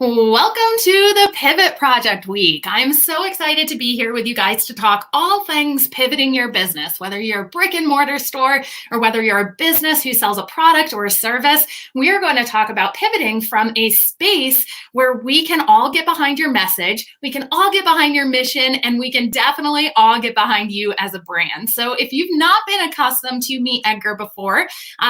Welcome to the Pivot Project Week. I'm so excited to be here with you guys to talk all things pivoting your business, whether you're a brick and mortar store or whether you're a business who sells a product or a service. We are going to talk about pivoting from a space where we can all get behind your message, we can all get behind your mission, and we can definitely all get behind you as a brand. So if you've not been accustomed to Meet Edgar before,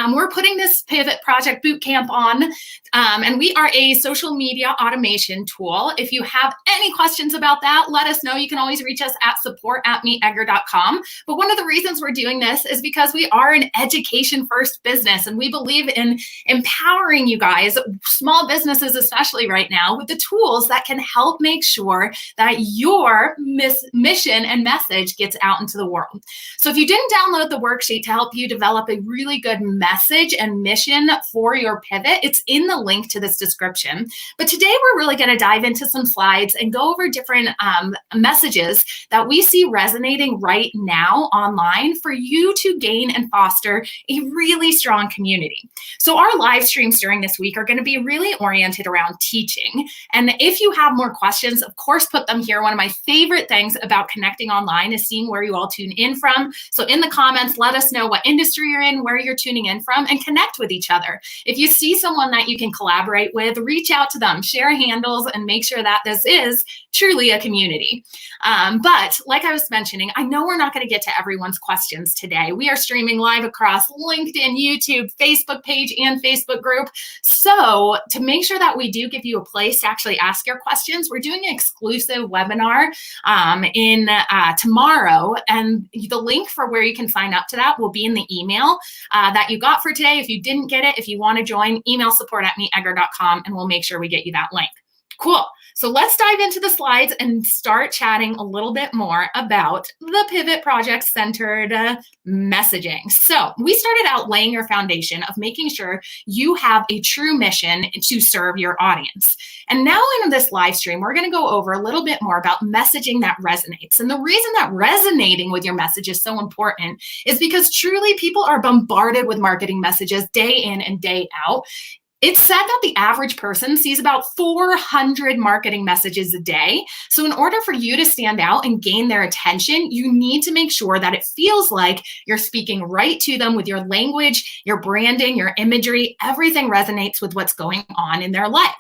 we're putting this Pivot Project Bootcamp on, and we are a social media automation tool. If you have any questions about that, let us know. You can always reach us at support@meetedgar.com. But one of the reasons we're doing this is because we are an education first business, and we believe in empowering you guys, small businesses especially right now, with the tools that can help make sure that your mission and message gets out into the world. So if you didn't download the worksheet to help you develop a really good message and mission for your pivot, it's in the link to this description. But today we're really going to dive into some slides and go over different messages that we see resonating right now online for you to gain and foster a really strong community. So our live streams during this week are going to be really oriented around teaching. And if you have more questions, of course, put them here. One of my favorite things about connecting online is seeing where you all tune in from. So in the comments, let us know what industry you're in, where you're tuning in from, and connect with each other. If you see someone that you can collaborate with, reach out to them, share handles, and make sure that this is truly a community. But like I was mentioning, I know we're not going to get to everyone's questions today. We are streaming live across LinkedIn, YouTube, Facebook page, and Facebook group. So to make sure that we do give you a place to actually ask your questions, we're doing an exclusive webinar in tomorrow. And the link for where you can sign up to that will be in the email that you got for today. If you didn't get it, if you want to join, email support@meetedgar.com, and we'll make sure we get you that link. Cool. So let's dive into the slides and start chatting a little bit more about the Pivot Project centered messaging. So we started out laying your foundation of making sure you have a true mission to serve your audience. And now in this live stream, we're going to go over a little bit more about messaging that resonates. And the reason that resonating with your message is so important is because truly people are bombarded with marketing messages day in and day out. It's said that the average person sees about 400 marketing messages a day. So in order for you to stand out and gain their attention, you need to make sure that it feels like you're speaking right to them with your language, your branding, your imagery. Everything resonates with what's going on in their life.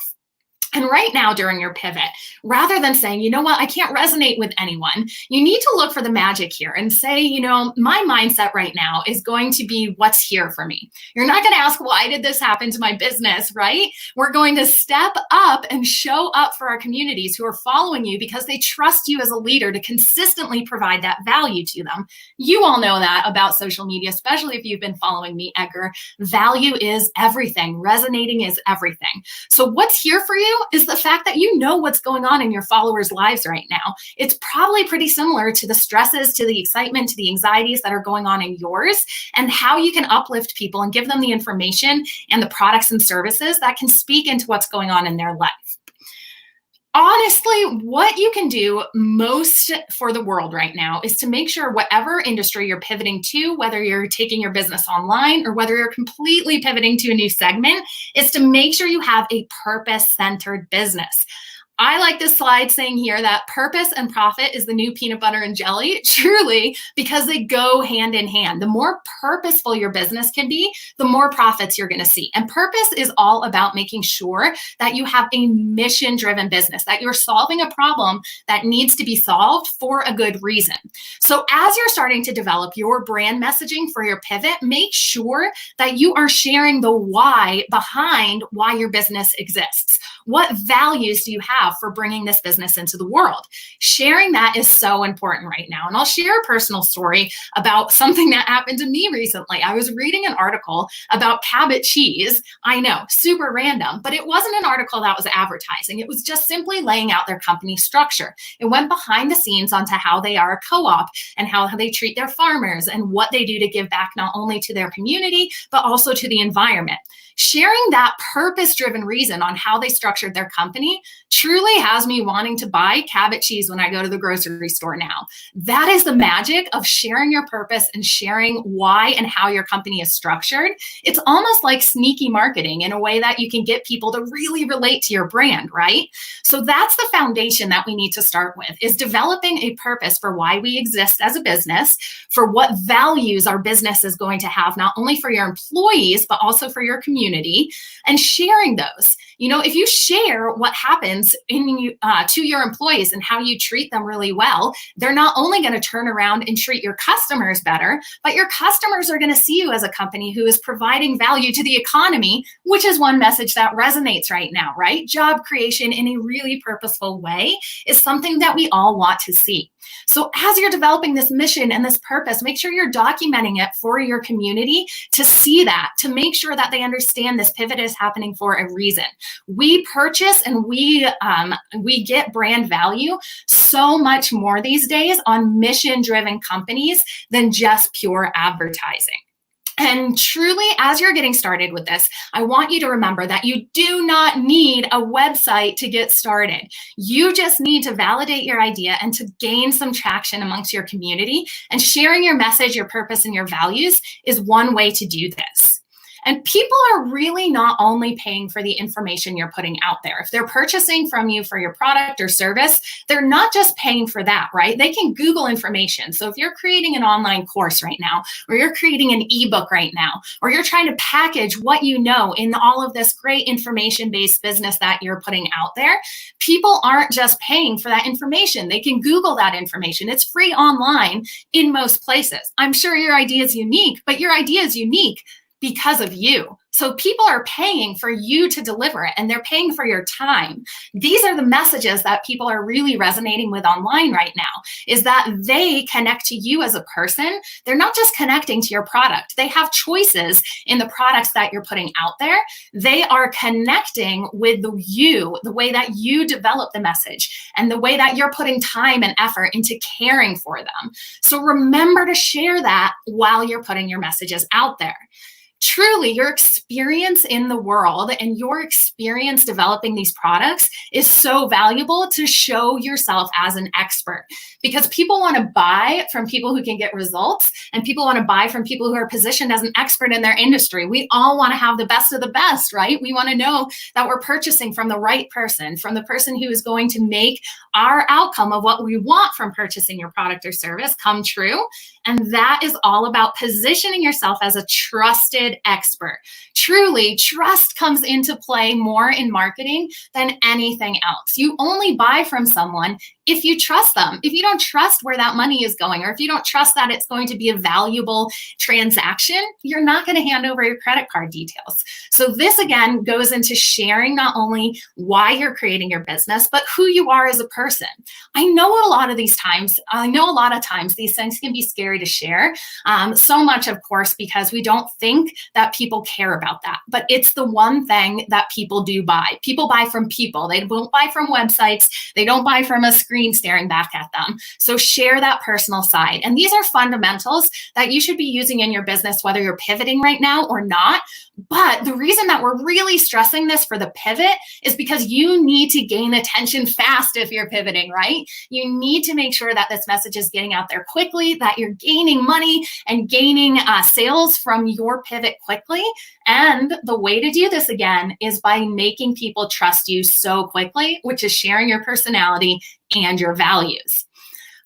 And right now during your pivot, rather than saying, you know what, I can't resonate with anyone, you need to look for the magic here and say, you know, my mindset right now is going to be what's here for me. You're not going to ask, why did this happen to my business, right? We're going to step up and show up for our communities who are following you because they trust you as a leader to consistently provide that value to them. You all know that about social media, especially if you've been following me, Edgar. Value is everything. Resonating is everything. So what's here for you is the fact that you know what's going on in your followers' lives right now. It's probably pretty similar to the stresses, to the excitement, to the anxieties that are going on in yours, and how you can uplift people and give them the information and the products and services that can speak into what's going on in their life. Honestly, what you can do most for the world right now is to make sure whatever industry you're pivoting to, whether you're taking your business online or whether you're completely pivoting to a new segment, is to make sure you have a purpose-centered business. I like this slide saying here that purpose and profit is the new peanut butter and jelly, truly, because they go hand in hand. The more purposeful your business can be, the more profits you're going to see. And purpose is all about making sure that you have a mission-driven business, that you're solving a problem that needs to be solved for a good reason. So as you're starting to develop your brand messaging for your pivot, make sure that you are sharing the why behind why your business exists. What values do you have for bringing this business into the world? Sharing that is so important right now. And I'll share a personal story about something that happened to me recently. I was reading an article about Cabott cheese. I know, super random, but it wasn't an article that was advertising. It was just simply laying out their company structure. It went behind the scenes onto how they are a co-op and how they treat their farmers and what they do to give back not only to their community, but also to the environment. Sharing that purpose-driven reason on how they structured their company truly truly has me wanting to buy Cabott cheese when I go to the grocery store now. That is the magic of sharing your purpose and sharing why and how your company is structured. It's almost like sneaky marketing in a way that you can get people to really relate to your brand, right? So that's the foundation that we need to start with, is developing a purpose for why we exist as a business, for what values our business is going to have, not only for your employees, but also for your community, and sharing those. You know, if you share what happens to your employees and how you treat them really well, they're not only going to turn around and treat your customers better, but your customers are going to see you as a company who is providing value to the economy, which is one message that resonates right now, right? Job creation in a really purposeful way is something that we all want to see. So as you're developing this mission and this purpose, make sure you're documenting it for your community to see that, to make sure that they understand this pivot is happening for a reason. We purchase and we get brand value so much more these days on mission-driven companies than just pure advertising. And truly, as you're getting started with this, I want you to remember that you do not need a website to get started. You just need to validate your idea and to gain some traction amongst your community. And sharing your message, your purpose, and your values is one way to do this. And people are really not only paying for the information you're putting out there. If they're purchasing from you for your product or service, they're not just paying for that, right? They can Google information. So if you're creating an online course right now, or you're creating an ebook right now, or you're trying to package what you know in all of this great information-based business that you're putting out there, people aren't just paying for that information. They can Google that information. It's free online in most places. I'm sure your idea is unique, but your idea is unique because of you. So people are paying for you to deliver it, and they're paying for your time. These are the messages that people are really resonating with online right now, is that they connect to you as a person. They're not just connecting to your product. They have choices in the products that you're putting out there. They are connecting with the way that you develop the message and the way that you're putting time and effort into caring for them. So remember to share that while you're putting your messages out there. Truly, your experience in the world and your experience developing these products is so valuable to show yourself as an expert, because people want to buy from people who can get results, and people want to buy from people who are positioned as an expert in their industry. We all want to have the best of the best, right? We want to know that we're purchasing from the right person, from the person who is going to make our outcome of what we want from purchasing your product or service come true. And that is all about positioning yourself as a trusted expert. Truly, trust comes into play more in marketing than anything else. You only buy from someone if you trust them. If you don't trust where that money is going, or if you don't trust that it's going to be a valuable transaction, you're not going to hand over your credit card details. So this, again, goes into sharing not only why you're creating your business, but who you are as a person. I know a lot of times these things can be scary to share. So much, of course, because we don't think that people care about that. But it's the one thing that people do buy. People buy from people. They don't buy from websites. They don't buy from a screen staring back at them. So share that personal side. And these are fundamentals that you should be using in your business, whether you're pivoting right now or not. But the reason that we're really stressing this for the pivot is because you need to gain attention fast if you're pivoting, right? You need to make sure that this message is getting out there quickly, that you're gaining money and gaining sales from your pivot quickly. And the way to do this, again, is by making people trust you so quickly, which is sharing your personality and your values.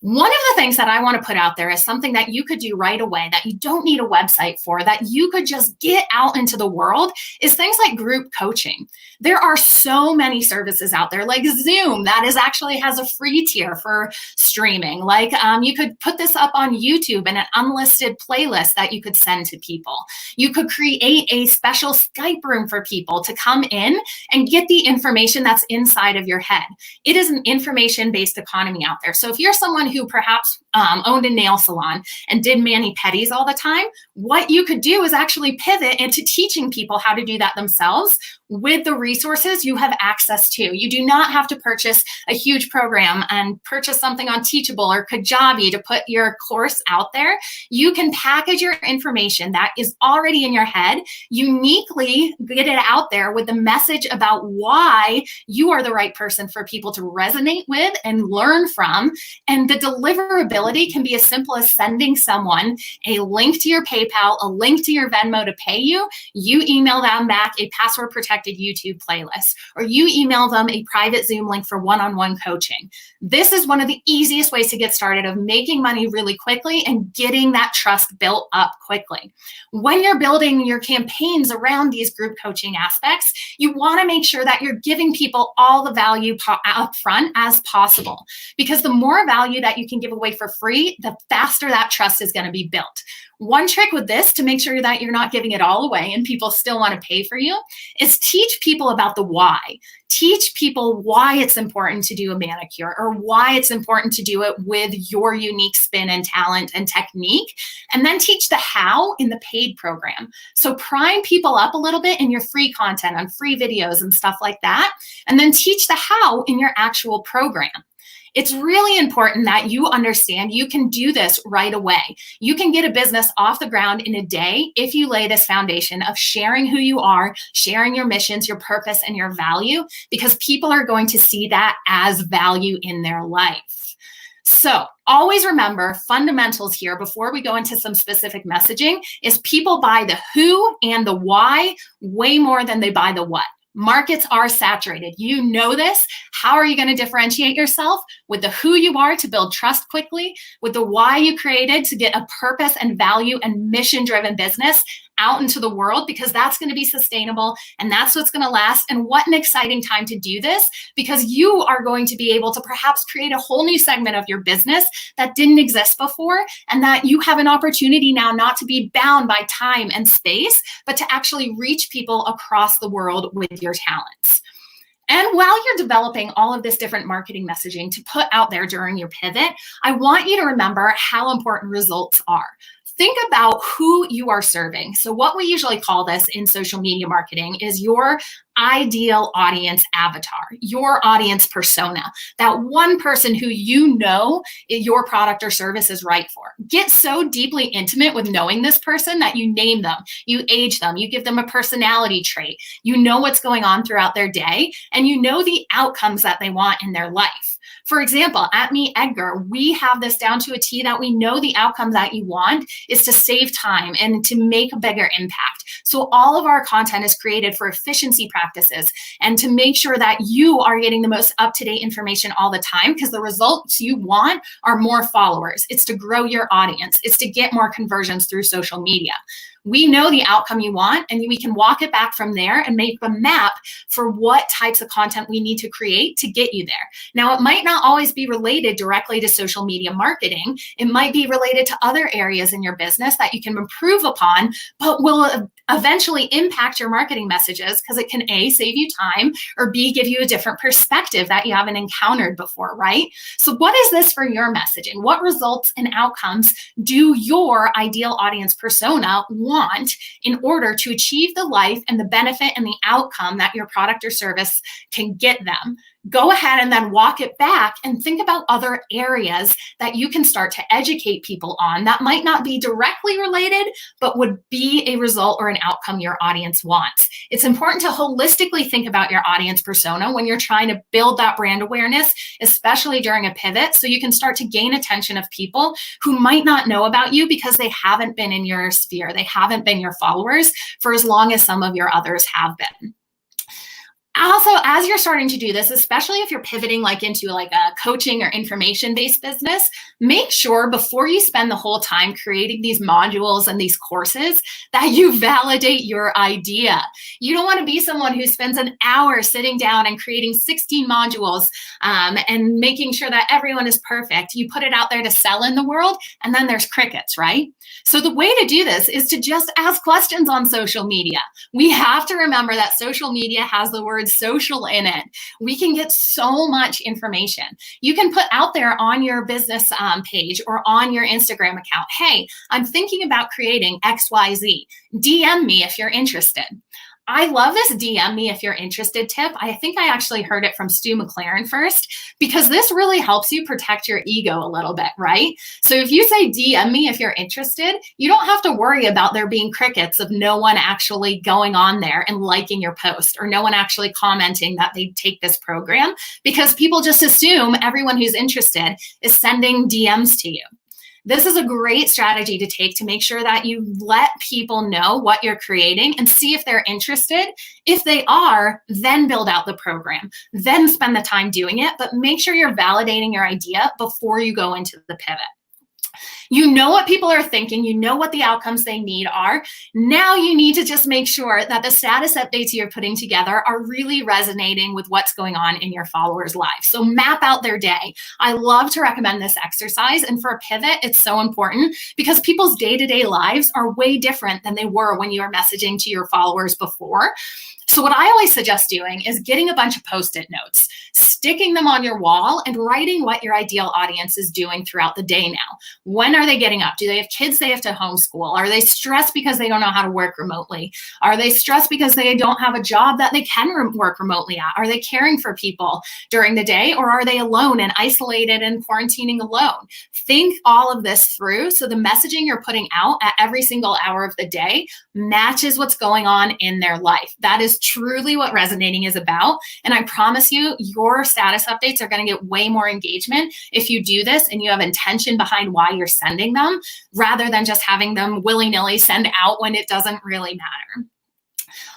One of the things that I want to put out there is something that you could do right away, that you don't need a website for, that you could just get out into the world, is things like group coaching. There are so many services out there, like Zoom, that actually has a free tier for streaming. Like you could put this up on YouTube in an unlisted playlist that you could send to people. You could create a special Skype room for people to come in and get the information that's inside of your head. It is an information-based economy out there. So if you're someone who perhaps owned a nail salon and did mani-pedis all the time, what you could do is actually pivot into teaching people how to do that themselves with the resources you have access to. You do not have to purchase a huge program and purchase something on Teachable or Kajabi to put your course out there. You can package your information that is already in your head, uniquely get it out there with the message about why you are the right person for people to resonate with and learn from. And the deliverability can be as simple as sending someone a link to your PayPal, a link to your Venmo to pay you. You email them back a password protected YouTube playlist, or you email them a private Zoom link for one-on-one coaching. This is one of the easiest ways to get started of making money really quickly and getting that trust built up quickly. When you're building your campaigns around these group coaching aspects, you want to make sure that you're giving people all the value up front as possible, because the more value that you can give away for free, the faster that trust is going to be built. One trick with this to make sure that you're not giving it all away and people still want to pay for you is teach people about the why. Teach people why it's important to do a manicure, or why it's important to do it with your unique spin and talent and technique, and then teach the how in the paid program. So prime people up a little bit in your free content on free videos and stuff like that, and then teach the how in your actual program. It's really important that you understand you can do this right away. You can get a business off the ground in a day if you lay this foundation of sharing who you are, sharing your missions, your purpose, and your value, because people are going to see that as value in their life. So always remember, fundamentals here before we go into some specific messaging is people buy the who and the why way more than they buy the what. Markets are saturated. You know this. How are you going to differentiate yourself? With the who you are to build trust quickly, with the why you created to get a purpose and value and mission-driven business out into the world, because that's going to be sustainable and that's what's going to last. And what an exciting time to do this, because you are going to be able to perhaps create a whole new segment of your business that didn't exist before, and that you have an opportunity now not to be bound by time and space, but to actually reach people across the world with your talents. And while you're developing all of this different marketing messaging to put out there during your pivot, I want you to remember how important results are. Think about who you are serving. So what we usually call this in social media marketing is your ideal audience avatar, your audience persona, that one person who you know your product or service is right for. Get so deeply intimate with knowing this person that you name them, you age them, you give them a personality trait, you know what's going on throughout their day, and you know the outcomes that they want in their life. For example, at Me Edgar, we have this down to a T that we know the outcome that you want is to save time and to make a bigger impact. So all of our content is created for efficiency practices and to make sure that you are getting the most up-to-date information all the time, because the results you want are more followers. It's to grow your audience. It's to get more conversions through social media. We know the outcome you want, and we can walk it back from there and make a map for what types of content we need to create to get you there. Now, it might not always be related directly to social media marketing. It might be related to other areas in your business that you can improve upon, but will eventually impact your marketing messages, because it can A, save you time, or B, give you a different perspective that you haven't encountered before, right? So what is this for your messaging? What results and outcomes do your ideal audience persona want in order to achieve the life and the benefit and the outcome that your product or service can get them? Go ahead and then walk it back and think about other areas that you can start to educate people on that might not be directly related, but would be a result or an outcome your audience wants. It's important to holistically think about your audience persona when you're trying to build that brand awareness, especially during a pivot, so you can start to gain attention of people who might not know about you because they haven't been in your sphere. They haven't been your followers for as long as some of your others have been. Also, as you're starting to do this, especially if you're pivoting into a coaching or information-based business, make sure before you spend the whole time creating these modules and these courses that you validate your idea. You don't want to be someone who spends an hour sitting down and creating 16 modules and making sure that everyone is perfect. You put it out there to sell in the world, and then there's crickets, right? So the way to do this is to just ask questions on social media. We have to remember that social media has the word social in it. We can get so much information. You can put out there on your business page or on your Instagram account, hey, I'm thinking about creating XYZ. DM me if you're interested. I love this DM me if you're interested tip. I think I actually heard it from Stu McLaren first, because this really helps you protect your ego a little bit, right? So if you say DM me if you're interested, you don't have to worry about there being crickets of no one actually going on there and liking your post, or no one actually commenting that they take this program, because people just assume everyone who's interested is sending DMs to you. This is a great strategy to take to make sure that you let people know what you're creating and see if they're interested. If they are, then build out the program, then spend the time doing it, but make sure you're validating your idea before you go into the pivot. You know what people are thinking. You know what the outcomes they need are. Now you need to just make sure that the status updates you're putting together are really resonating with what's going on in your followers' lives. So map out their day. I love to recommend this exercise. And for a pivot, it's so important because people's day-to-day lives are way different than they were when you were messaging to your followers before. So what I always suggest doing is getting a bunch of Post-it notes, sticking them on your wall, and writing what your ideal audience is doing throughout the day now. When are they getting up? Do they have kids they have to homeschool? Are they stressed because they don't know how to work remotely? Are they stressed because they don't have a job that they can work remotely at? Are they caring for people during the day, or are they alone and isolated and quarantining alone? Think all of this through so the messaging you're putting out at every single hour of the day matches what's going on in their life. That is truly what resonating is about. And I promise you, your status updates are going to get way more engagement if you do this and you have intention behind why you're sending them, rather than just having them willy-nilly send out when it doesn't really matter.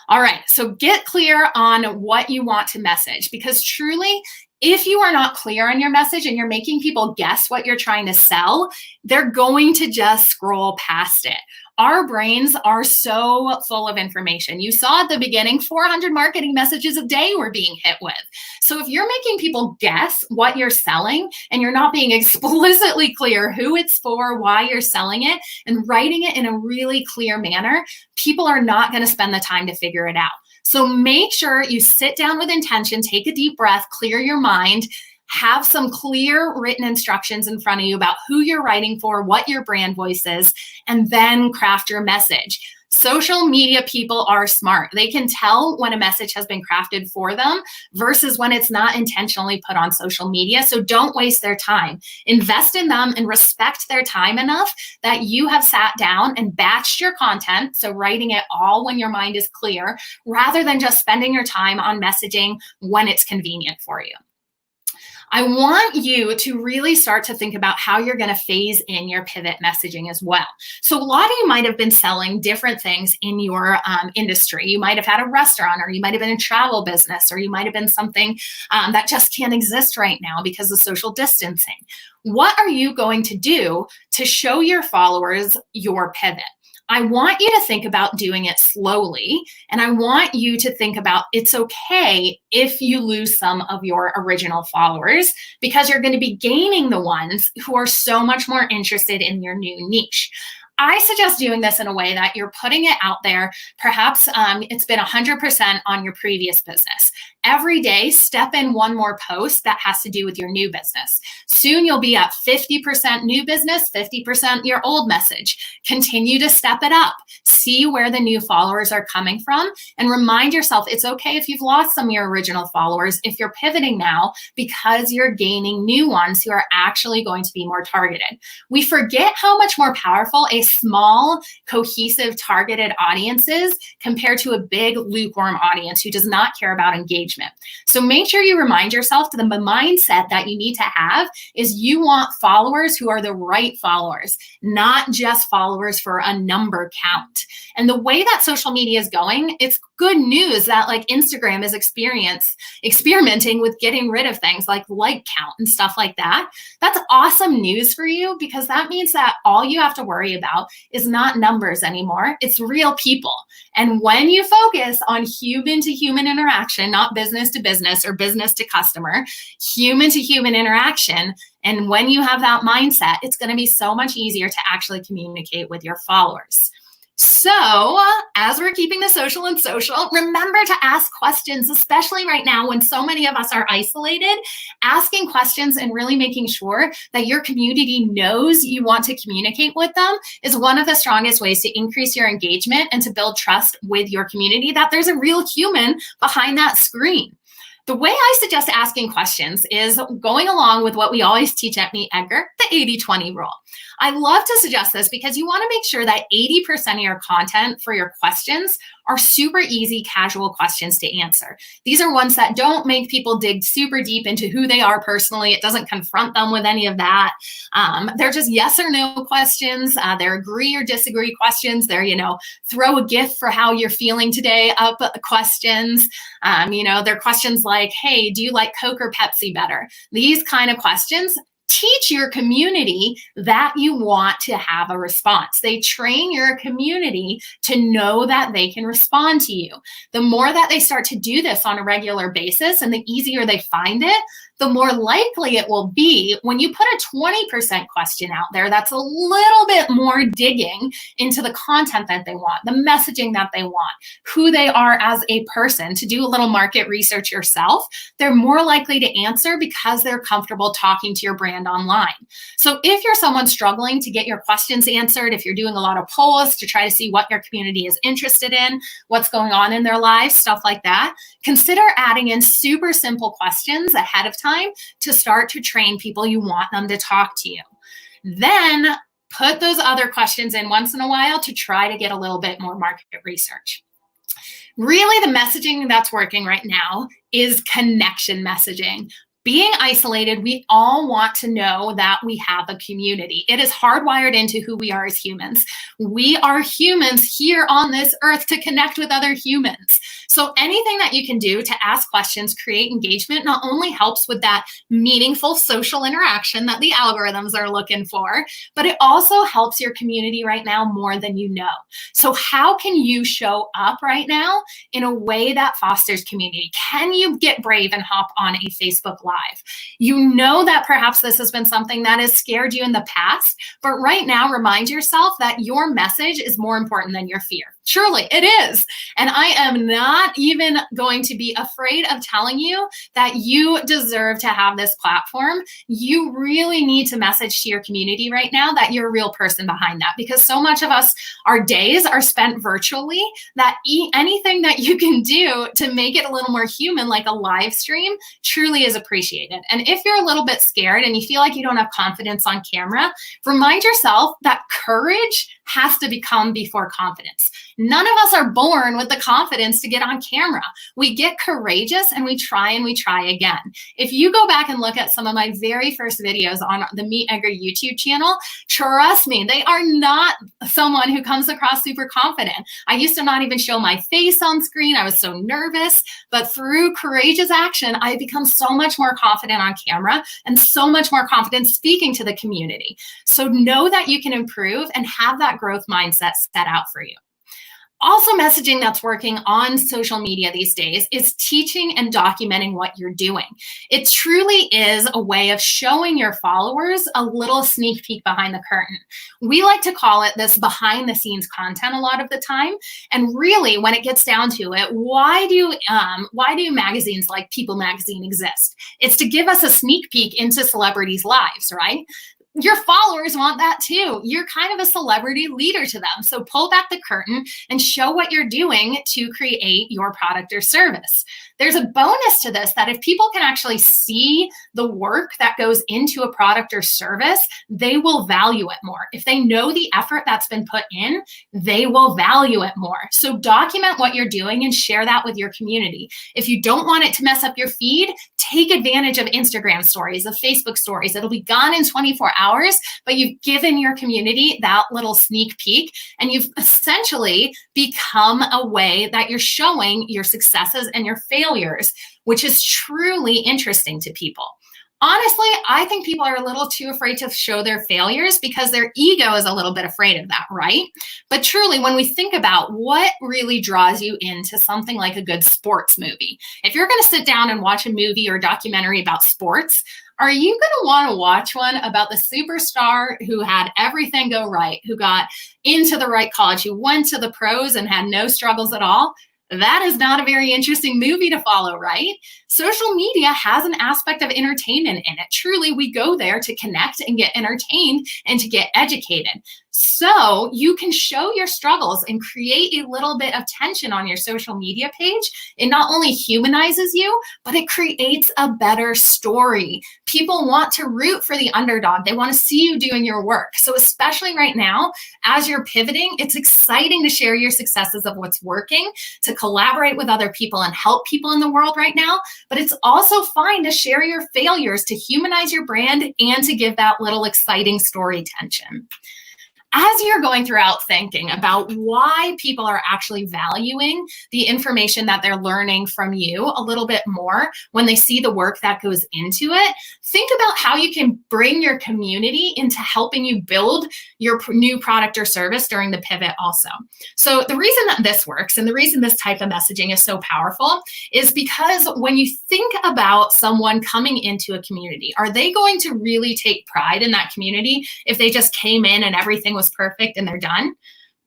All right, so get clear on what you want to message, because truly, if you are not clear on your message and you're making people guess what you're trying to sell, they're going to just scroll past it. Our brains are so full of information. You saw at the beginning, 400 marketing messages a day we're being hit with. So if you're making people guess what you're selling and you're not being explicitly clear who it's for, why you're selling it, and writing it in a really clear manner, people are not going to spend the time to figure it out. So make sure you sit down with intention, take a deep breath, clear your mind, have some clear written instructions in front of you about who you're writing for, what your brand voice is, and then craft your message. Social media people are smart. They can tell when a message has been crafted for them versus when it's not intentionally put on social media. So don't waste their time. Invest in them and respect their time enough that you have sat down and batched your content. So writing it all when your mind is clear, rather than just spending your time on messaging when it's convenient for you. I want you to really start to think about how you're going to phase in your pivot messaging as well. So a lot of you might have been selling different things in your industry. You might have had a restaurant, or you might have been a travel business, or you might have been something that just can't exist right now because of social distancing. What are you going to do to show your followers your pivot? I want you to think about doing it slowly, and I want you to think about it's okay if you lose some of your original followers, because you're going to be gaining the ones who are so much more interested in your new niche. I suggest doing this in a way that you're putting it out there. Perhaps it's been 100% on your previous business. Every day, step in one more post that has to do with your new business. Soon you'll be at 50% new business, 50% your old message. Continue to step it up. See where the new followers are coming from, and remind yourself it's okay if you've lost some of your original followers if you're pivoting now, because you're gaining new ones who are actually going to be more targeted. We forget how much more powerful a small, cohesive, targeted audience is compared to a big, lukewarm audience who does not care about engagement. So make sure you remind yourself that the mindset that you need to have is you want followers who are the right followers, not just followers for a number count. And the way that social media is going, it's good news that like Instagram is experimenting with getting rid of things like count and stuff like that. That's awesome news for you, because that means that all you have to worry about is not numbers anymore. It's real people. And when you focus on human to human interaction, not business to business or business to customer, human to human interaction, and when you have that mindset, it's going to be so much easier to actually communicate with your followers. So, as we're keeping the social and social, remember to ask questions, especially right now when so many of us are isolated. Asking questions and really making sure that your community knows you want to communicate with them is one of the strongest ways to increase your engagement and to build trust with your community, that there's a real human behind that screen. The way I suggest asking questions is going along with what we always teach at Meet Edgar, the 80-20 rule. I love to suggest this because you want to make sure that 80% of your content for your questions are super easy, casual questions to answer. These are ones that don't make people dig super deep into who they are personally. It doesn't confront them with any of that. They're just yes or no questions. They're agree or disagree questions. They're, throw a gift for how you're feeling today up questions. They're questions like, hey, do you like Coke or Pepsi better? These kind of questions teach your community that you want to have a response. They train your community to know that they can respond to you. The more that they start to do this on a regular basis and the easier they find it, the more likely it will be when you put a 20% question out there that's a little bit more digging into the content that they want, the messaging that they want, who they are as a person, to do a little market research yourself. They're more likely to answer because they're comfortable talking to your brand online. So if you're someone struggling to get your questions answered, if you're doing a lot of polls to try to see what your community is interested in, what's going on in their lives, stuff like that, consider adding in super simple questions ahead of time to start to train people you want them to talk to you. Then put those other questions in once in a while to try to get a little bit more market research. Really, the messaging that's working right now is connection messaging. Being isolated, we all want to know that we have a community. It is hardwired into who we are as humans. We are humans here on this earth to connect with other humans. So anything that you can do to ask questions, create engagement, not only helps with that meaningful social interaction that the algorithms are looking for, but it also helps your community right now more than you know. So how can you show up right now in a way that fosters community? Can you get brave and hop on a Facebook Live? You know that perhaps this has been something that has scared you in the past, but right now remind yourself that your message is more important than your fear. Surely it is. And I am not even going to be afraid of telling you that you deserve to have this platform. You really need to message to your community right now that you're a real person behind that, because so much of us, our days are spent virtually, that anything that you can do to make it a little more human, like a live stream, truly is appreciated. And if you're a little bit scared and you feel like you don't have confidence on camera, remind yourself that courage has to become before confidence. None of us are born with the confidence to get on camera. We get courageous and we try again. If you go back and look at some of my very first videos on the Meet Edgar YouTube channel, trust me, they are not someone who comes across super confident. I used to not even show my face on screen. I was so nervous, but through courageous action, I've become so much more confident on camera and so much more confident speaking to the community. So know that you can improve and have that growth mindset set out for you. Also, messaging that's working on social media these days is teaching and documenting what you're doing. It truly is a way of showing your followers a little sneak peek behind the curtain. We like to call it this behind the scenes content a lot of the time. And really, when it gets down to it, why do magazines like People Magazine exist? It's to give us a sneak peek into celebrities' lives, right? Your followers want that too. You're kind of a celebrity leader to them. So pull back the curtain and show what you're doing to create your product or service. There's a bonus to this, that if people can actually see the work that goes into a product or service, they will value it more. If they know the effort that's been put in, they will value it more. So document what you're doing and share that with your community. If you don't want it to mess up your feed, take advantage of Instagram stories, of Facebook stories. It'll be gone in 24 hours, but you've given your community that little sneak peek, and you've essentially become a way that you're showing your successes and your failures, which is truly interesting to people. Honestly, I think people are a little too afraid to show their failures because their ego is a little bit afraid of that, right? But truly, when we think about what really draws you into something like a good sports movie, if you're going to sit down and watch a movie or a documentary about sports, Are you going to want to watch one about the superstar who had everything go right, who got into the right college, who went to the pros and had no struggles at all? That is not a very interesting movie to follow, right? Social media has an aspect of entertainment in it. Truly, we go there to connect and get entertained and to get educated. So you can show your struggles and create a little bit of tension on your social media page. It not only humanizes you, but it creates a better story. People want to root for the underdog. They want to see you doing your work. So especially right now, as you're pivoting, it's exciting to share your successes of what's working, to collaborate with other people and help people in the world right now. But it's also fine to share your failures, to humanize your brand, and to give that little exciting story tension. As you're going throughout thinking about why people are actually valuing the information that they're learning from you a little bit more when they see the work that goes into it, think about how you can bring your community into helping you build your new product or service during the pivot also. So the reason that this works and the reason this type of messaging is so powerful is because when you think about someone coming into a community, are they going to really take pride in that community if they just came in and everything was perfect and they're done?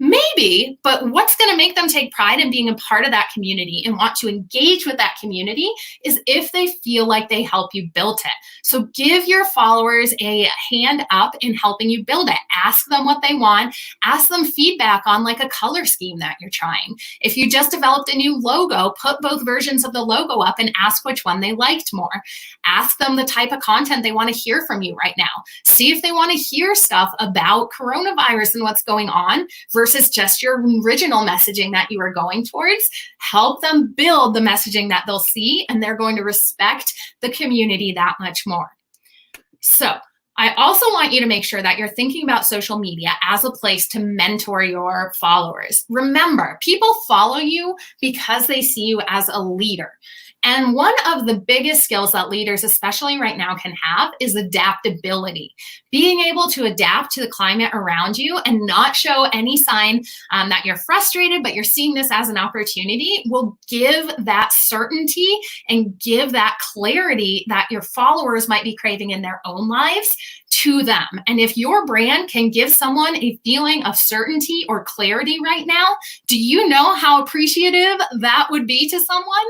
Maybe, but what's going to make them take pride in being a part of that community and want to engage with that community is if they feel like they help you build it. So give your followers a hand up in helping you build it. Ask them what they want. Ask them feedback on like a color scheme that you're trying. If you just developed a new logo, put both versions of the logo up and ask which one they liked more. Ask them the type of content they want to hear from you right now. See if they want to hear stuff about coronavirus and what's going on versus just your original messaging that you are going towards. Help them build the messaging that they'll see, and they're going to respect the community that much more. So I also want you to make sure that you're thinking about social media as a place to mentor your followers. Remember, people follow you because they see you as a leader. And one of the biggest skills that leaders, especially right now, can have is adaptability. Being able to adapt to the climate around you and not show any sign that you're frustrated, but you're seeing this as an opportunity will give that certainty and give that clarity that your followers might be craving in their own lives to them. And if your brand can give someone a feeling of certainty or clarity right now, do you know how appreciative that would be to someone?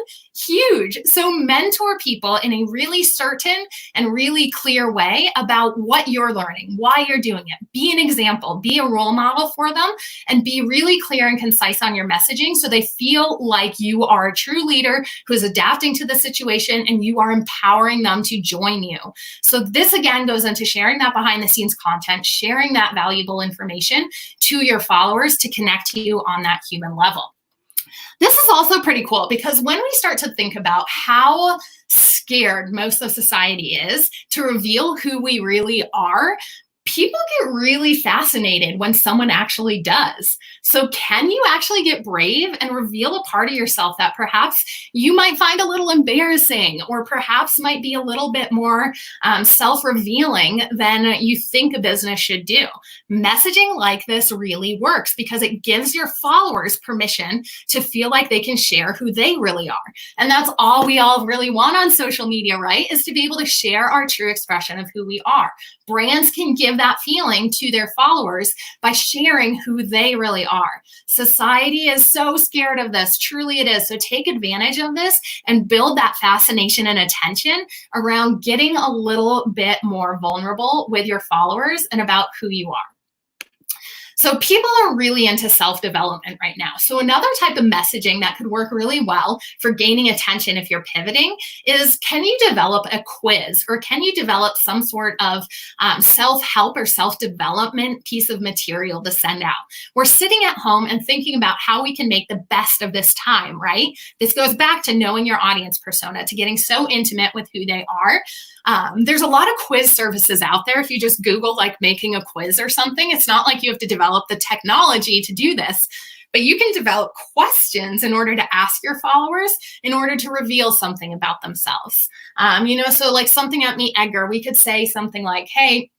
Huge. So mentor people in a really certain and really clear way about what you're learning, why you're doing it. Be an example, be a role model for them, and be really clear and concise on your messaging so they feel like you are a true leader who is adapting to the situation and you are empowering them to join you. So this again goes into sharing that behind the scenes content, sharing that valuable information to your followers to connect to you on that human level. This is also pretty cool because when we start to think about how scared most of society is to reveal who we really are, people get really fascinated when someone actually does. So can you actually get brave and reveal a part of yourself that perhaps you might find a little embarrassing or perhaps might be a little bit more self-revealing than you think a business should do? Messaging like this really works because it gives your followers permission to feel like they can share who they really are. And that's all we all really want on social media, right? Is to be able to share our true expression of who we are. Brands can give that feeling to their followers by sharing who they really are. Society is so scared of this. Truly it is. So take advantage of this and build that fascination and attention around getting a little bit more vulnerable with your followers and about who you are. So people are really into self-development right now. So another type of messaging that could work really well for gaining attention if you're pivoting is, can you develop a quiz or can you develop some sort of self-help or self-development piece of material to send out? We're sitting at home and thinking about how we can make the best of this time, right? This goes back to knowing your audience persona, to getting so intimate with who they are. There's a lot of quiz services out there. If you just Google like making a quiz or something, it's not like you have to develop the technology to do this, but you can develop questions in order to ask your followers in order to reveal something about themselves. So like something at Meet Edgar, we could say something like, hey,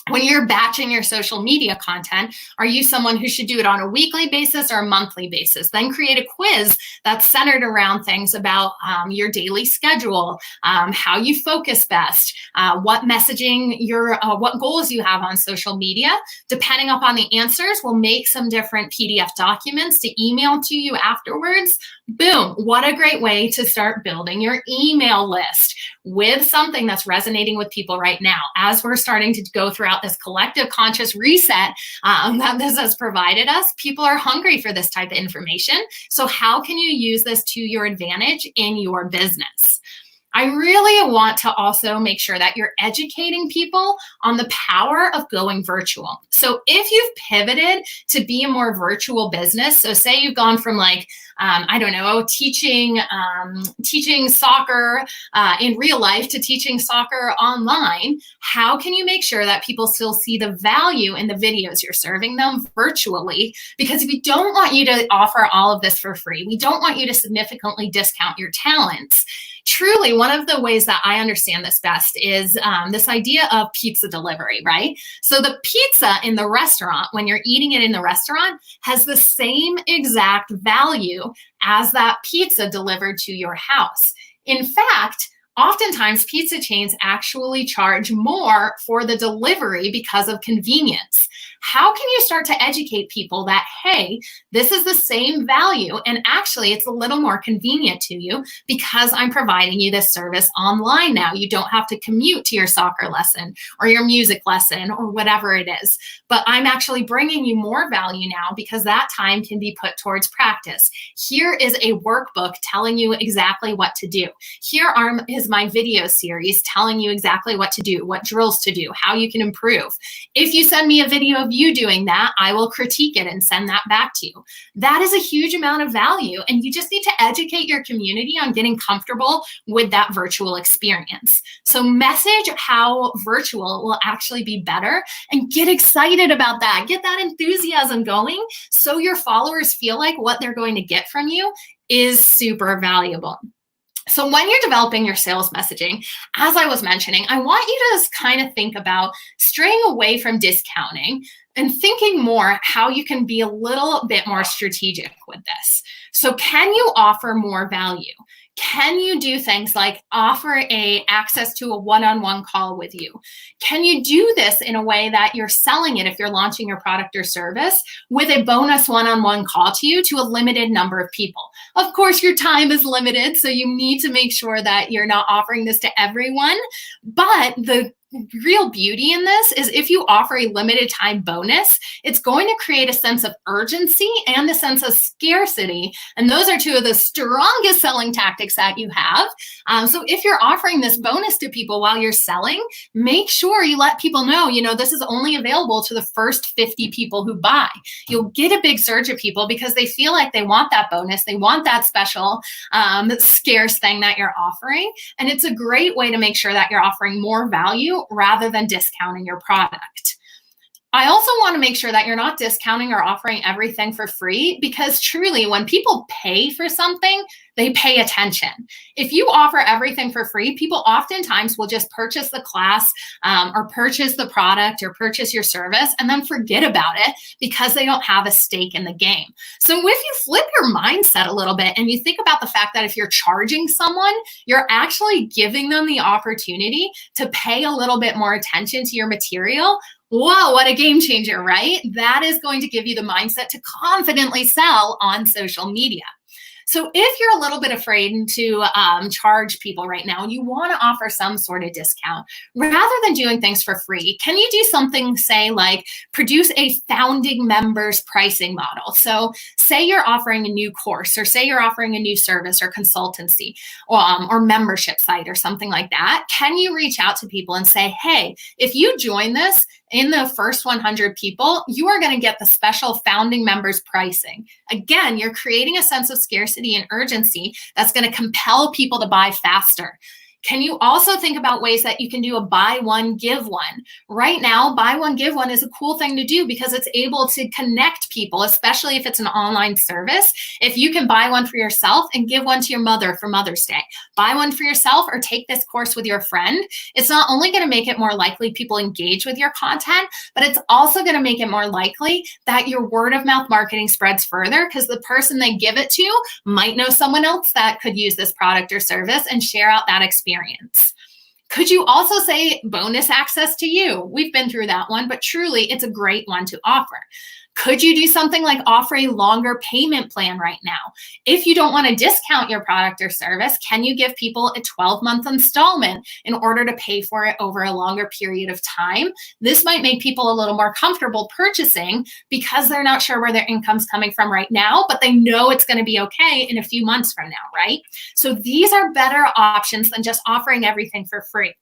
When you're batching your social media content, are you someone who should do it on a weekly basis or a monthly basis? Then create a quiz that's centered around things about your daily schedule, how you focus best, what messaging what goals you have on social media. Depending upon the answers, we'll make some different PDF documents to email to you afterwards. Boom, what a great way to start building your email list with something that's resonating with people right now. As we're starting to go throughout this collective conscious reset that this has provided us, people are hungry for this type of information. So how can you use this to your advantage in your business? I really want to also make sure that you're educating people on the power of going virtual. So if you've pivoted to be a more virtual business, so say you've gone from teaching soccer in real life to teaching soccer online, how can you make sure that people still see the value in the videos you're serving them virtually? Because we don't want you to offer all of this for free. We don't want you to significantly discount your talents. Truly, one of the ways that I understand this best is this idea of pizza delivery, right? So the pizza in the restaurant, when you're eating it in the restaurant, has the same exact value as that pizza delivered to your house. In fact, oftentimes pizza chains actually charge more for the delivery because of convenience. How can you start to educate people that, hey, this is the same value and actually it's a little more convenient to you because I'm providing you this service online now. You don't have to commute to your soccer lesson or your music lesson or whatever it is. But I'm actually bringing you more value now because that time can be put towards practice. Here is a workbook telling you exactly what to do. Here is my video series telling you exactly what to do, what drills to do, how you can improve. If you send me a video of you doing that, I will critique it and send that back to you. That is a huge amount of value. And you just need to educate your community on getting comfortable with that virtual experience. So message how virtual will actually be better and get excited about that. Get that enthusiasm going so your followers feel like what they're going to get from you is super valuable. So when you're developing your sales messaging, as I was mentioning, I want you to just kind of think about straying away from discounting and thinking more how you can be a little bit more strategic with this. So can you offer more value? Can you do things like offer access to a one-on-one call with you? Can you do this in a way that you're selling it if you're launching your product or service with a bonus one-on-one call to you to a limited number of people? Of course, your time is limited, so you need to make sure that you're not offering this to everyone. But the real beauty in this is if you offer a limited time bonus, it's going to create a sense of urgency and a sense of scarcity. And those are two of the strongest selling tactics that you have. So if you're offering this bonus to people while you're selling, make sure you let people know, this is only available to the first 50 people who buy. You'll get a big surge of people because they feel like they want that bonus. They want that special, scarce thing that you're offering. And it's a great way to make sure that you're offering more value rather than discounting your product. I also want to make sure that you're not discounting or offering everything for free because truly when people pay for something, they pay attention. If you offer everything for free, people oftentimes will just purchase the class or purchase the product or purchase your service and then forget about it because they don't have a stake in the game. So if you flip your mindset a little bit and you think about the fact that if you're charging someone, you're actually giving them the opportunity to pay a little bit more attention to your material. Whoa, what a game changer, right? That is going to give you the mindset to confidently sell on social media. So if you're a little bit afraid to charge people right now and you want to offer some sort of discount, rather than doing things for free, can you do something, say, like produce a founding members pricing model? So say you're offering a new course or say you're offering a new service or consultancy or membership site or something like that. Can you reach out to people and say, hey, if you join this, in the first 100 people, you are going to get the special founding members pricing. Again, you're creating a sense of scarcity and urgency that's going to compel people to buy faster. Can you also think about ways that you can do a buy one, give one? Right now, buy one, give one is a cool thing to do because it's able to connect people, especially if it's an online service. If you can buy one for yourself and give one to your mother for Mother's Day, buy one for yourself or take this course with your friend, it's not only going to make it more likely people engage with your content, but it's also going to make it more likely that your word of mouth marketing spreads further because the person they give it to might know someone else that could use this product or service and share out that experience. Could you also say bonus access to you? We've been through that one, but truly it's a great one to offer. Could you do something like offer a longer payment plan right now? If you don't want to discount your product or service, can you give people a 12-month installment in order to pay for it over a longer period of time? This might make people a little more comfortable purchasing because they're not sure where their income's coming from right now, but they know it's going to be okay in a few months from now, right? So these are better options than just offering everything for free.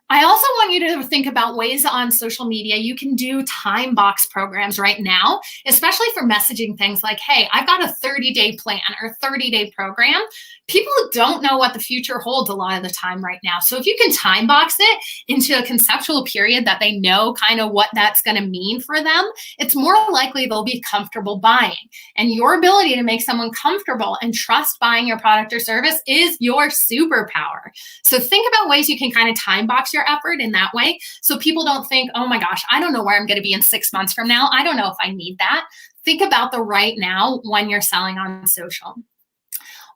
I also want you to think about ways on social media you can do time box programs right now, especially for messaging things like, hey, I've got a 30-day plan or 30-day program. People don't know what the future holds a lot of the time right now. So if you can time box it into a conceptual period that they know kind of what that's going to mean for them, it's more likely they'll be comfortable buying. And your ability to make someone comfortable and trust buying your product or service is your superpower. So think about ways you can kind of time box your effort in that way so people don't think, oh my gosh, I don't know where I'm going to be in 6 months from now. I don't know if I need that. Think about the right now when you're selling on social.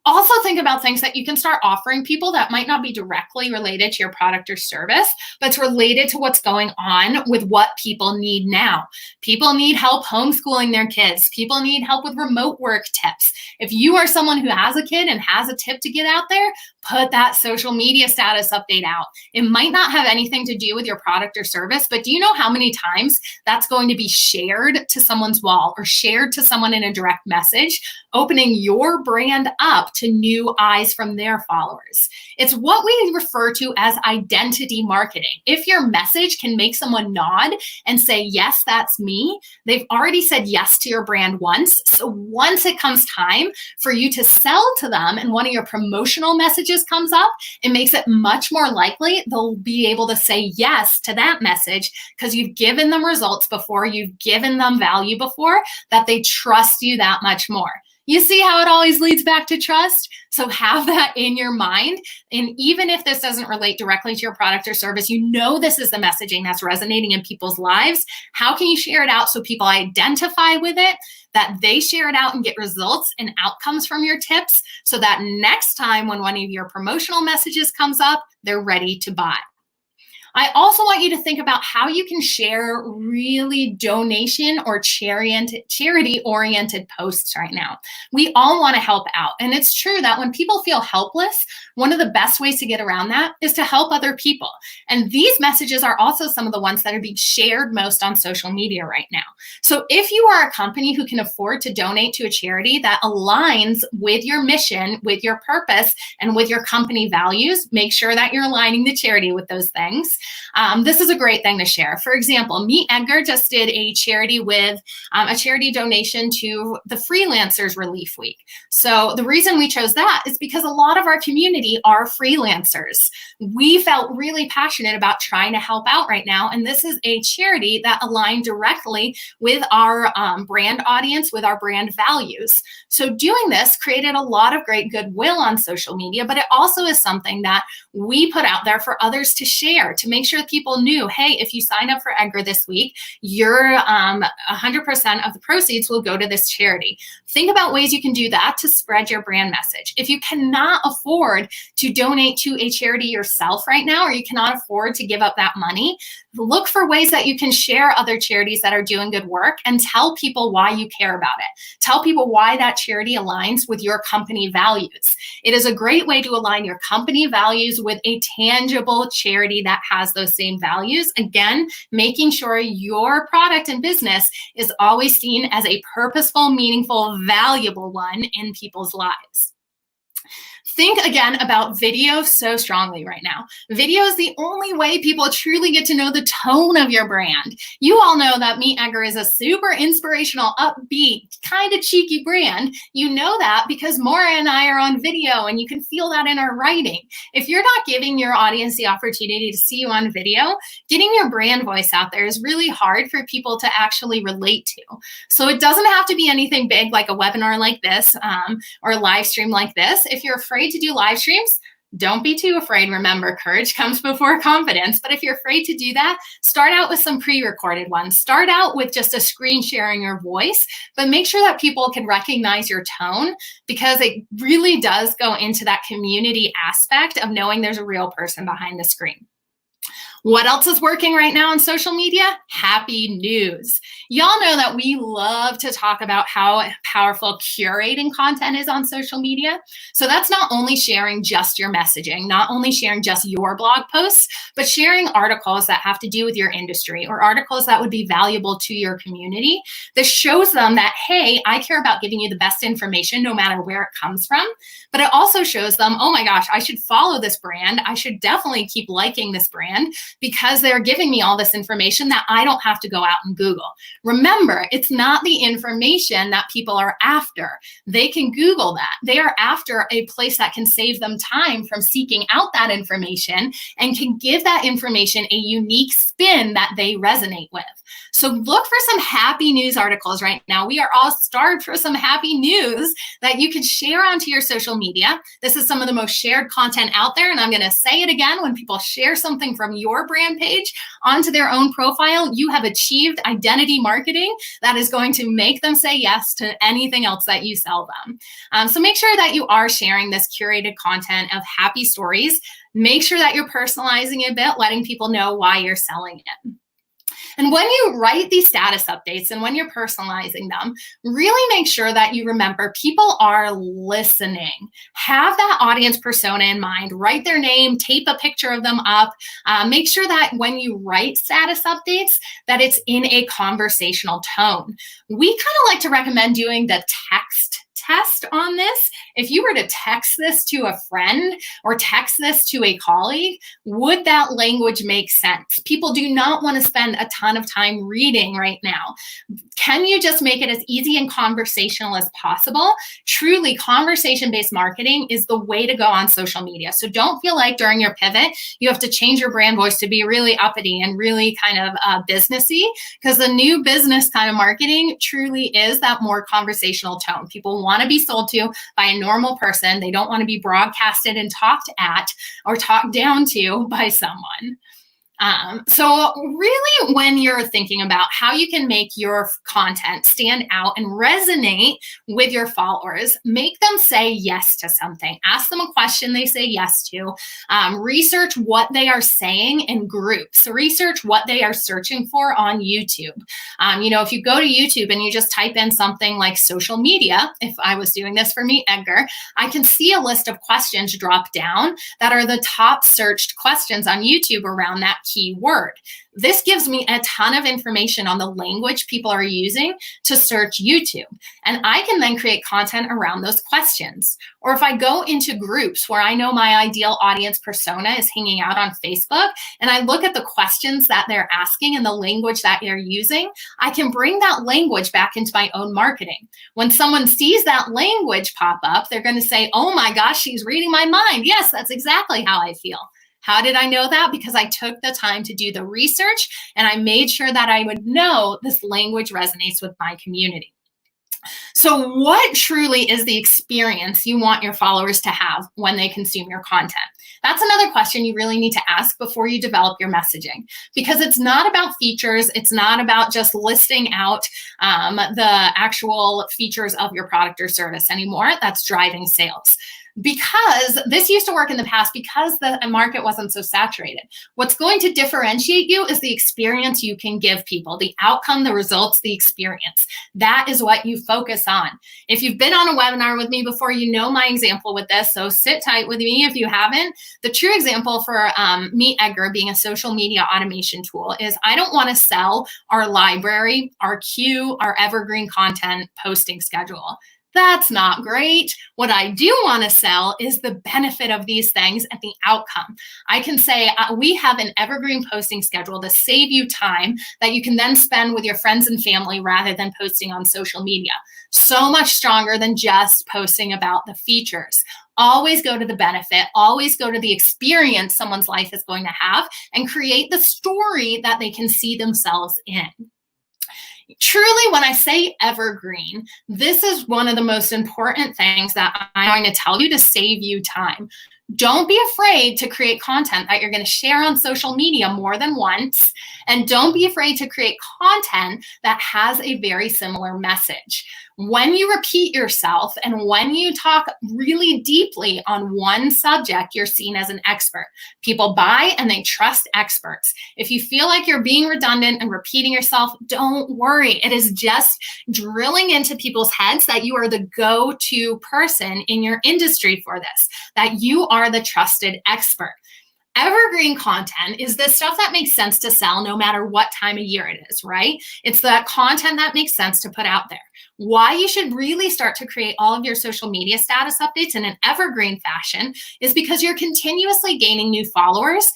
Also think about things that you can start offering people that might not be directly related to your product or service, but it's related to what's going on with what people need now. People need help homeschooling their kids. People need help with remote work tips. If you are someone who has a kid and has a tip to get out there, put that social media status update out. It might not have anything to do with your product or service, but do you know how many times that's going to be shared to someone's wall or shared to someone in a direct message, opening your brand up to new eyes from their followers? It's what we refer to as identity marketing. If your message can make someone nod and say, yes, that's me, they've already said yes to your brand once. So once it comes time for you to sell to them and one of your promotional messages comes up, it makes it much more likely they'll be able to say yes to that message because you've given them results before, you've given them value before, that they trust you that much more. You see how it always leads back to trust? So have that in your mind. And even if this doesn't relate directly to your product or service, you know this is the messaging that's resonating in people's lives. How can you share it out so people identify with it, that they share it out and get results and outcomes from your tips so that next time when one of your promotional messages comes up, they're ready to buy? I also want you to think about how you can share really donation or charity-oriented posts right now. We all want to help out. And it's true that when people feel helpless, one of the best ways to get around that is to help other people. And these messages are also some of the ones that are being shared most on social media right now. So if you are a company who can afford to donate to a charity that aligns with your mission, with your purpose, and with your company values, make sure that you're aligning the charity with those things. This is a great thing to share. For example, Meet Edgar just did a charity with a charity donation to the Freelancers Relief Week. So the reason we chose that is because a lot of our community are freelancers. We felt really passionate about trying to help out right now. And this is a charity that aligned directly with our brand audience, with our brand values. So doing this created a lot of great goodwill on social media, but it also is something that we put out there for others to share, to make sure that people knew, hey, if you sign up for Edgar this week, your 100% of the proceeds will go to this charity. Think about ways you can do that to spread your brand message. If you cannot afford to donate to a charity yourself right now, or you cannot afford to give up that money, look for ways that you can share other charities that are doing good work and tell people why you care about it. Tell people why that charity aligns with your company values. It is a great way to align your company values with a tangible charity that has those same values. Again, making sure your product and business is always seen as a purposeful, meaningful, valuable one in people's lives. Think again about video so strongly right now. Video is the only way people truly get to know the tone of your brand. You all know that Meet Edgar is a super inspirational, upbeat, kind of cheeky brand. You know that because Maura and I are on video, and you can feel that in our writing. If you're not giving your audience the opportunity to see you on video, getting your brand voice out there is really hard for people to actually relate to. So it doesn't have to be anything big like a webinar like this or a live stream like this. If you're afraid to do live streams, don't be too afraid. Remember, courage comes before confidence. But if you're afraid to do that, start out with some pre-recorded ones. Start out with just a screen sharing your voice, but make sure that people can recognize your tone, because it really does go into that community aspect of knowing there's a real person behind the screen. What else is working right now on social media? Happy news. Y'all know that we love to talk about how powerful curating content is on social media. So that's not only sharing just your messaging, not only sharing just your blog posts, but sharing articles that have to do with your industry or articles that would be valuable to your community. This shows them that, hey, I care about giving you the best information no matter where it comes from. But it also shows them, oh my gosh, I should follow this brand. I should definitely keep liking this brand, because they're giving me all this information that I don't have to go out and Google. Remember, it's not the information that people are after. They can Google that. They are after a place that can save them time from seeking out that information and can give that information a unique spin that they resonate with. So look for some happy news articles right now. We are all starved for some happy news that you can share onto your social media. This is some of the most shared content out there. And I'm going to say it again, when people share something from your brand page onto their own profile, you have achieved identity marketing that is going to make them say yes to anything else that you sell them. So make sure that you are sharing this curated content of happy stories. Make sure that you're personalizing it a bit, letting people know why you're selling it. And when you write these status updates and when you're personalizing them, really make sure that you remember people are listening. Have that audience persona in mind. Write their name, tape a picture of them up. Make sure that when you write status updates, that it's in a conversational tone. We kind of like to recommend doing the text test on this. If you were to text this to a friend or text this to a colleague, would that language make sense? People do not want to spend a ton of time reading right now. Can you just make it as easy and conversational as possible? Truly, conversation-based marketing is the way to go on social media. So don't feel like during your pivot, you have to change your brand voice to be really uppity and really kind of businessy, because the new business kind of marketing truly is that more conversational tone. People want to be sold to by a normal person. They don't want to be broadcasted and talked at or talked down to by someone. So really, when you're thinking about how you can make your content stand out and resonate with your followers, make them say yes to something. Ask them a question they say yes to. Research what they are saying in groups. Research what they are searching for on YouTube. If you go to YouTube and you just type in something like social media, if I was doing this for Meet Edgar, I can see a list of questions drop down that are the top searched questions on YouTube around that keyword. This gives me a ton of information on the language people are using to search YouTube. And I can then create content around those questions. Or if I go into groups where I know my ideal audience persona is hanging out on Facebook, and I look at the questions that they're asking and the language that they're using, I can bring that language back into my own marketing. When someone sees that language pop up, they're going to say, oh my gosh, she's reading my mind. Yes, that's exactly how I feel. How did I know that? Because I took the time to do the research and I made sure that I would know this language resonates with my community. So what truly is the experience you want your followers to have when they consume your content? That's another question you really need to ask before you develop your messaging, because it's not about features. It's not about just listing out the actual features of your product or service anymore. That's driving sales. Because this used to work in the past because the market wasn't so saturated. What's going to differentiate you is the experience you can give people, the outcome, the results, the experience. That is what you focus on. If you've been on a webinar with me before, you know my example with this, so sit tight with me if you haven't. The true example for Meet Edgar being a social media automation tool is I don't want to sell our library, our queue, our evergreen content posting schedule. That's not great. What I do want to sell is the benefit of these things and the outcome. I can say we have an evergreen posting schedule to save you time that you can then spend with your friends and family rather than posting on social media. So much stronger than just posting about the features. Always go to the benefit, always go to the experience someone's life is going to have, and create the story that they can see themselves in. Truly, when I say evergreen, this is one of the most important things that I'm going to tell you to save you time. Don't be afraid to create content that you're going to share on social media more than once. And don't be afraid to create content that has a very similar message. When you repeat yourself and when you talk really deeply on one subject, you're seen as an expert. People buy and they trust experts. If you feel like you're being redundant and repeating yourself, don't worry. It is just drilling into people's heads that you are the go-to person in your industry for this, that you are the trusted expert. Evergreen content is the stuff that makes sense to sell no matter what time of year it is, right? It's the content that makes sense to put out there. Why you should really start to create all of your social media status updates in an evergreen fashion is because you're continuously gaining new followers,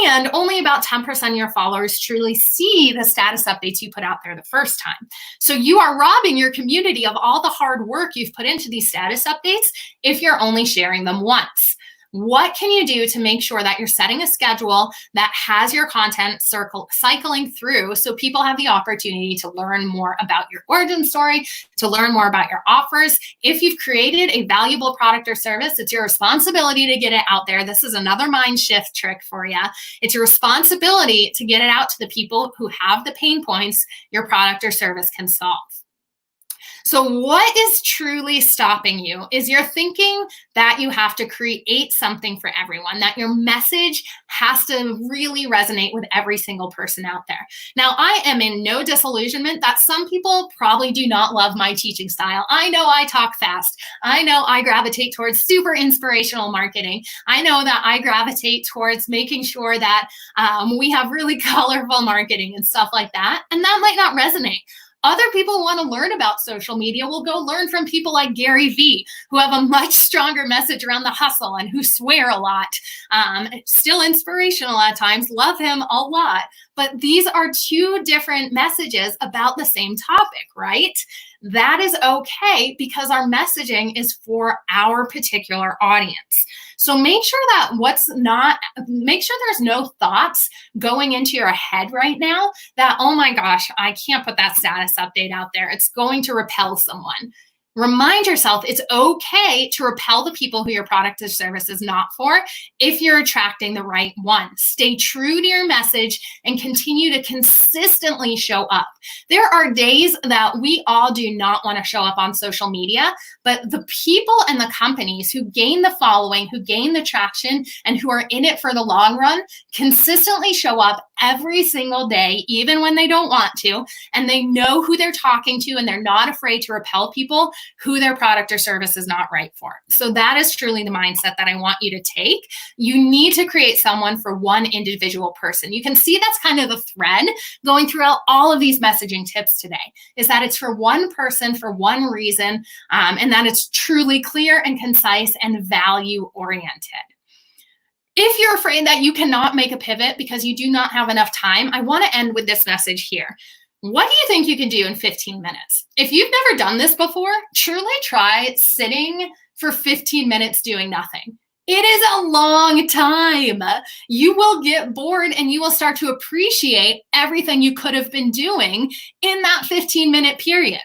and only about 10% of your followers truly see the status updates you put out there the first time. So you are robbing your community of all the hard work you've put into these status updates if you're only sharing them once. What can you do to make sure that you're setting a schedule that has your content cycling through so people have the opportunity to learn more about your origin story, to learn more about your offers? If you've created a valuable product or service, it's your responsibility to get it out there. This is another mind shift trick for you. It's your responsibility to get it out to the people who have the pain points your product or service can solve. So what is truly stopping you is you're thinking that you have to create something for everyone, that your message has to really resonate with every single person out there. Now, I am in no disillusionment that some people probably do not love my teaching style. I know I talk fast. I know I gravitate towards super inspirational marketing. I know that I gravitate towards making sure that we have really colorful marketing and stuff like that. And that might not resonate. Other people want to learn about social media will go learn from people like Gary Vee, who have a much stronger message around the hustle and who swear a lot. Still inspirational at times, love him a lot. But these are two different messages about the same topic, right? That is okay because our messaging is for our particular audience. So make sure that make sure there's no thoughts going into your head right now that, oh my gosh, I can't put that status update out there. It's going to repel someone. Remind yourself it's okay to repel the people who your product or service is not for if you're attracting the right ones. Stay true to your message and continue to consistently show up. There are days that we all do not want to show up on social media, but the people and the companies who gain the following, who gain the traction, and who are in it for the long run consistently show up every single day, even when they don't want to, and they know who they're talking to, and they're not afraid to repel people who their product or service is not right for. So that is truly the mindset that I want you to take. You need to create someone for one individual person. You can see that's kind of the thread going throughout all of these messaging tips today, is that it's for one person for one reason, and that it's truly clear and concise and value oriented. If you're afraid that you cannot make a pivot because you do not have enough time, I want to end with this message here. What do you think you can do in 15 minutes? If you've never done this before, truly try sitting for 15 minutes doing nothing. It is a long time. You will get bored and you will start to appreciate everything you could have been doing in that 15-minute period.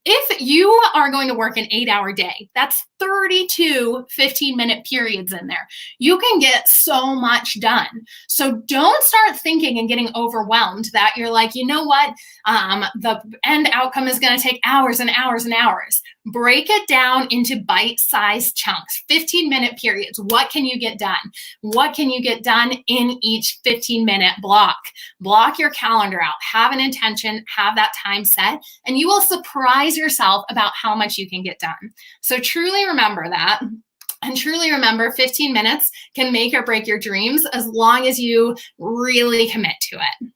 If you are going to work an 8-hour day, that's 32 15-minute periods in there. You can get so much done. So don't start thinking and getting overwhelmed that you're like, you know what, the end outcome is going to take hours and hours and hours. Break it down into bite-sized chunks, 15-minute periods. What can you get done? What can you get done in each 15-minute block? Block your calendar out. Have an intention, have that time set, and you will surprise yourself about how much you can get done. So truly remember that. And truly remember, 15 minutes can make or break your dreams as long as you really commit to it.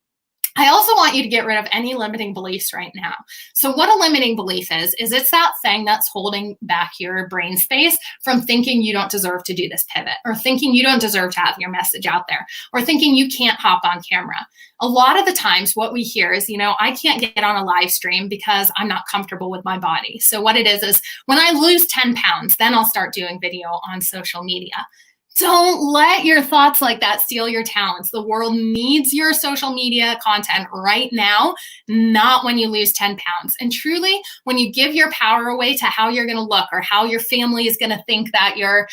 I also want you to get rid of any limiting beliefs right now. So what a limiting belief is it's that thing that's holding back your brain space from thinking you don't deserve to do this pivot, or thinking you don't deserve to have your message out there, or thinking you can't hop on camera. A lot of the times what we hear is, I can't get on a live stream because I'm not comfortable with my body. So what it is when I lose 10 pounds, then I'll start doing video on social media. Don't let your thoughts like that steal your talents. The world needs your social media content right now, not when you lose 10 pounds. And truly, when you give your power away to how you're going to look, or how your family is going to think that your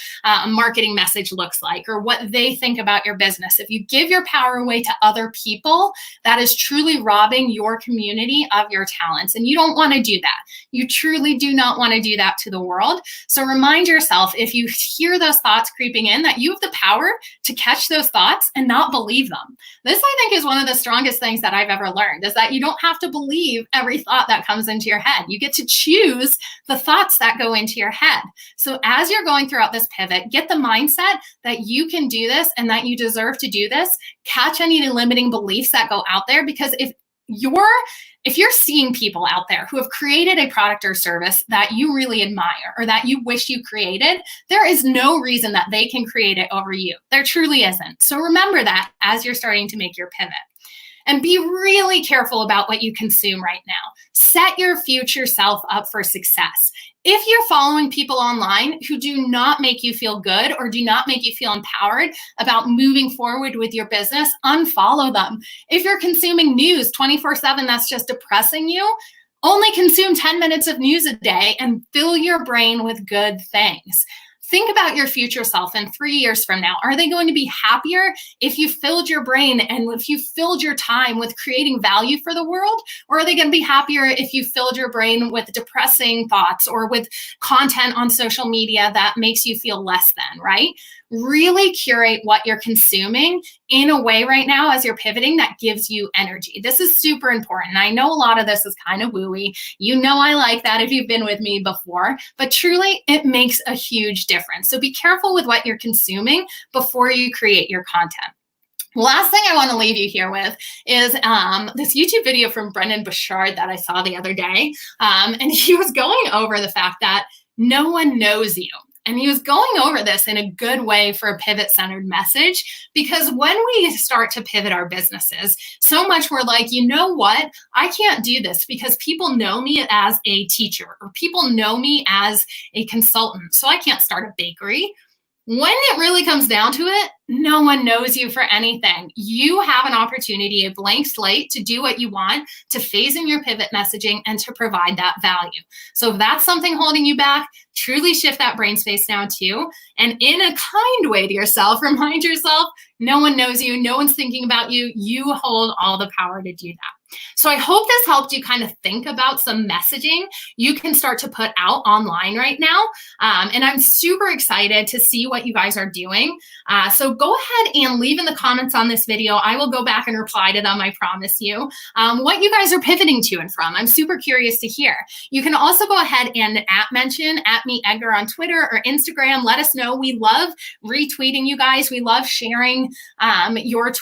marketing message looks like, or what they think about your business, if you give your power away to other people, that is truly robbing your community of your talents. And you don't want to do that. You truly do not want to do that to the world. So remind yourself, if you hear those thoughts creeping in, that you have the power to catch those thoughts and not believe them. This, I think, is one of the strongest things that I've ever learned, is that you don't have to believe every thought that comes into your head. You get to choose the thoughts that go into your head. So as you're going throughout this pivot, get the mindset that you can do this and that you deserve to do this. Catch any limiting beliefs that go out there, because if you're seeing people out there who have created a product or service that you really admire, or that you wish you created, there is no reason that they can create it over you. There truly isn't. So remember that as you're starting to make your pivot. And be really careful about what you consume right now. Set your future self up for success. If you're following people online who do not make you feel good, or do not make you feel empowered about moving forward with your business, unfollow them. If you're consuming news 24/7 that's just depressing you, only consume 10 minutes of news a day and fill your brain with good things. Think about your future self in 3 years from now. Are they going to be happier if you filled your brain and if you filled your time with creating value for the world? Or are they going to be happier if you filled your brain with depressing thoughts, or with content on social media that makes you feel less than, right? Really curate what you're consuming in a way right now as you're pivoting that gives you energy. This is super important. I know a lot of this is kind of wooey. I like that if you've been with me before, but truly it makes a huge difference. So be careful with what you're consuming before you create your content. Last thing I want to leave you here with is this YouTube video from Brendan Burchard that I saw the other day. And he was going over the fact that no one knows you. And he was going over this in a good way for a pivot-centered message, because when we start to pivot our businesses, so much we're like, you know what? I can't do this because people know me as a teacher, or people know me as a consultant, so I can't start a bakery. When it really comes down to it, no one knows you for anything. You have an opportunity, a blank slate, to do what you want, to phase in your pivot messaging, and to provide that value. So if that's something holding you back, truly shift that brain space now too. And in a kind way to yourself, remind yourself, no one knows you, no one's thinking about you. You hold all the power to do that. So I hope this helped you kind of think about some messaging you can start to put out online right now. And I'm super excited to see what you guys are doing. So go ahead and leave in the comments on this video. I will go back and reply to them, I promise you, what you guys are pivoting to and from. I'm super curious to hear. You can also go ahead and mention me Edgar on Twitter or Instagram. Let us know. We love retweeting you guys. We love sharing your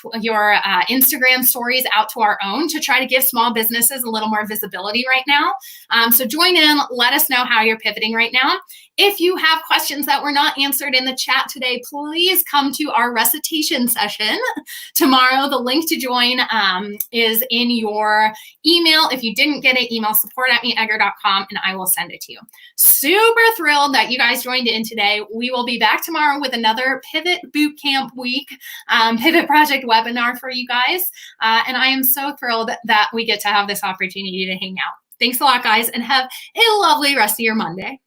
Instagram stories out to our own, to try to give small businesses a little more visibility right now. So join in. Let us know how you're pivoting right now. If you have questions that were not answered in the chat today, please come to our recitation session tomorrow. The link to join is in your email. If you didn't get it, email support@meetedgar.com and I will send it to you. Super thrilled that you guys joined in today. We will be back tomorrow with another Pivot Bootcamp Week Pivot Project webinar for you guys. And I am so thrilled that we get to have this opportunity to hang out. Thanks a lot, guys, and have a lovely rest of your Monday.